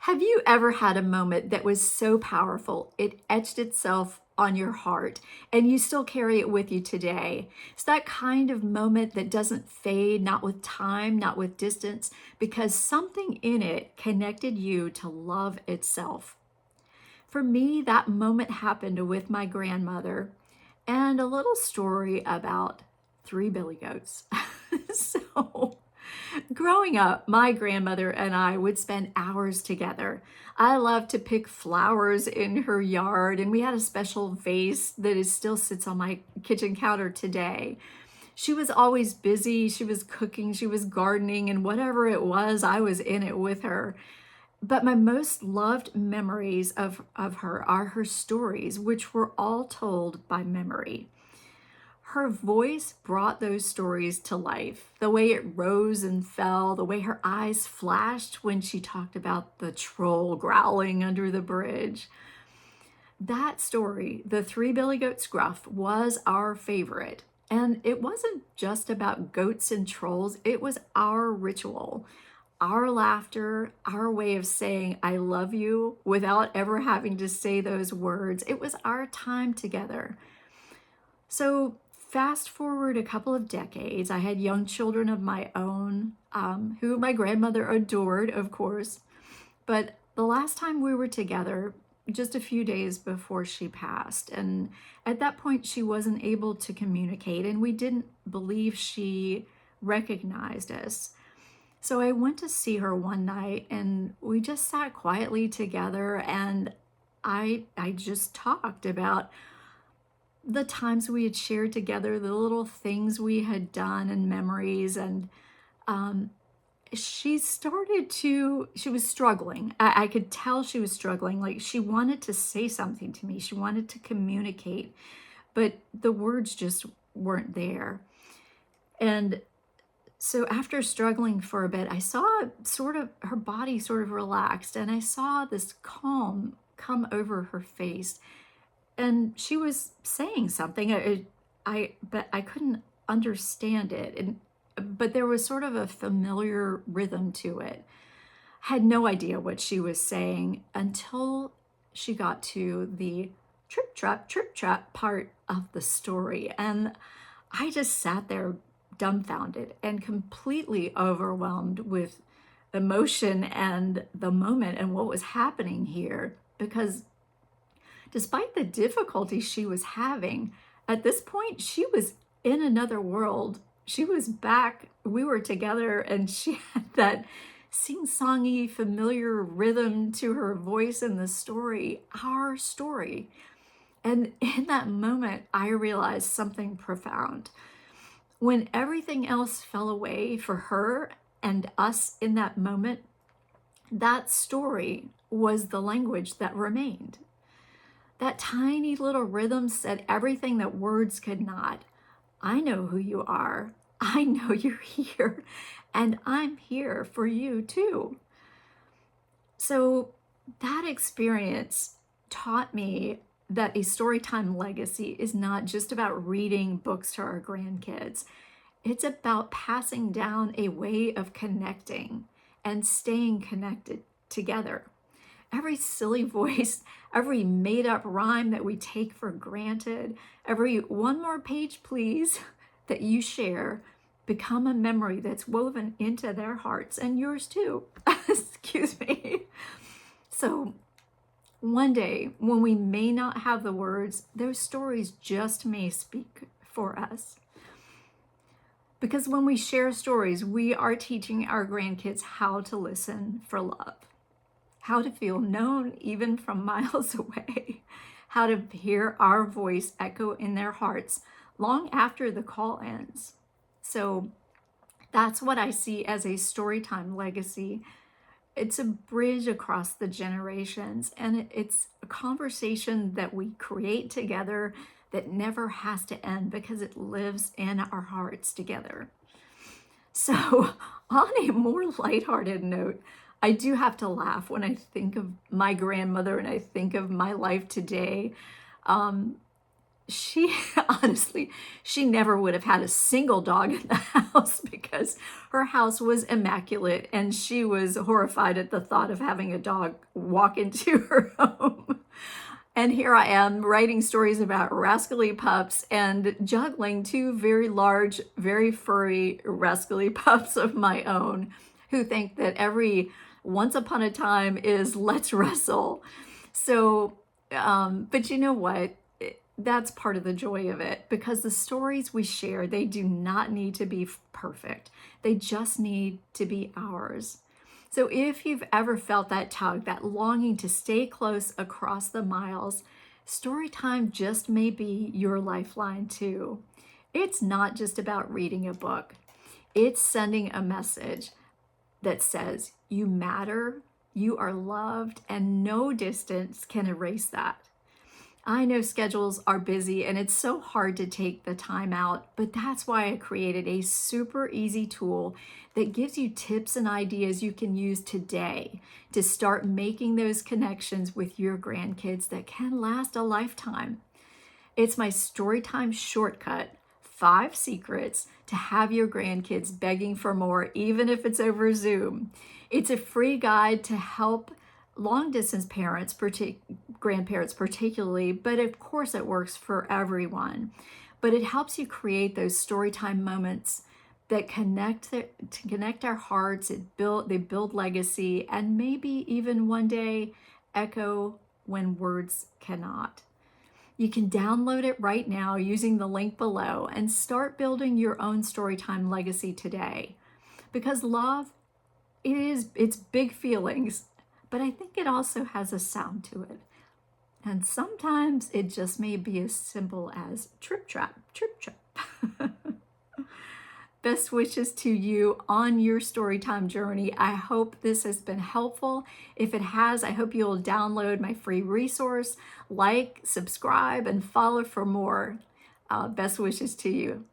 Have you ever had a moment that was so powerful it etched itself on your heart and you still carry it with you today? It's that kind of moment that doesn't fade, not with time, not with distance, because something in it connected you to love itself. For me, that moment happened with my grandmother and a little story about three billy goats. So, growing up, my grandmother and I would spend hours together. I loved to pick flowers in her yard, and we had a special vase that still sits on my kitchen counter today. She was always busy. She was cooking, she was gardening, and whatever it was, I was in it with her. But my most loved memories of her are her stories, which were all told by memory. Her voice brought those stories to life. The way it rose and fell, the way her eyes flashed when she talked about the troll growling under the bridge. That story, The Three Billy Goats Gruff, was our favorite. And it wasn't just about goats and trolls, it was our ritual, our laughter, our way of saying, I love you without ever having to say those words. It was our time together. So, fast forward a couple of decades, I had young children of my own, who my grandmother adored, of course. But the last time we were together, just a few days before she passed, and at that point, she wasn't able to communicate, and we didn't believe she recognized us. So I went to see her one night, and we just sat quietly together, and I just talked about the times we had shared together, the little things we had done and memories. And um, she was struggling. I could tell she was struggling. Like she wanted to say something to me, she wanted to communicate, but the words just weren't there. And so after struggling for a bit, I saw sort of her body sort of relaxed, and I saw this calm come over her face, and she was saying something. But I couldn't understand it, and but there was sort of a familiar rhythm to it. Had no idea what she was saying until she got to the trip trap part of the story, and I just sat there dumbfounded and completely overwhelmed with emotion and the moment and what was happening here, because despite the difficulty she was having, at this point, she was in another world. She was back, we were together, and she had that sing-songy, familiar rhythm to her voice in the story, our story. And in that moment, I realized something profound. When everything else fell away for her and us in that moment, that story was the language that remained. That tiny little rhythm said everything that words could not. I know who you are. I know you're here. And I'm here for you too. So that experience taught me that a Storytime legacy is not just about reading books to our grandkids. It's about passing down a way of connecting and staying connected together. Every silly voice, every made up rhyme that we take for granted, every one more page, please, that you share become a memory that's woven into their hearts and yours too. Excuse me. So one day, when we may not have the words, those stories just may speak for us. Because when we share stories, we are teaching our grandkids how to listen for love, how to feel known even from miles away, how to hear our voice echo in their hearts long after the call ends. So that's what I see as a Storytime legacy. It's a bridge across the generations, and it's a conversation that we create together that never has to end because it lives in our hearts together. So, on a more lighthearted note, I do have to laugh when I think of my grandmother and I think of my life today. Um, she honestly, she never would have had a single dog in the house because her house was immaculate and she was horrified at the thought of having a dog walk into her home. And here I am writing stories about rascally pups and juggling two very large, very furry, rascally pups of my own who think that every once upon a time is let's wrestle. So, but you know what? That's part of the joy of it because the stories we share, they do not need to be perfect. They just need to be ours. So if you've ever felt that tug, that longing to stay close across the miles, Storytime just may be your lifeline too. It's not just about reading a book. It's sending a message that says you matter, you are loved, and no distance can erase that. I know schedules are busy and it's so hard to take the time out, but that's why I created a super easy tool that gives you tips and ideas you can use today to start making those connections with your grandkids that can last a lifetime. It's my Storytime shortcut, 5 secrets to have your grandkids begging for more, even if it's over Zoom. It's a free guide to help long distance parents, grandparents particularly, but of course it works for everyone. But it helps you create those Storytime moments that connect our hearts. They build legacy, and maybe even one day echo when words cannot. You can download it right now using the link below and start building your own Storytime legacy today. Because love, it's big feelings, but I think it also has a sound to it. And sometimes it just may be as simple as trip trap, trip trap. Best wishes to you on your Storytime journey. I hope this has been helpful. If it has, I hope you'll download my free resource, like, subscribe, and follow for more. Best wishes to you.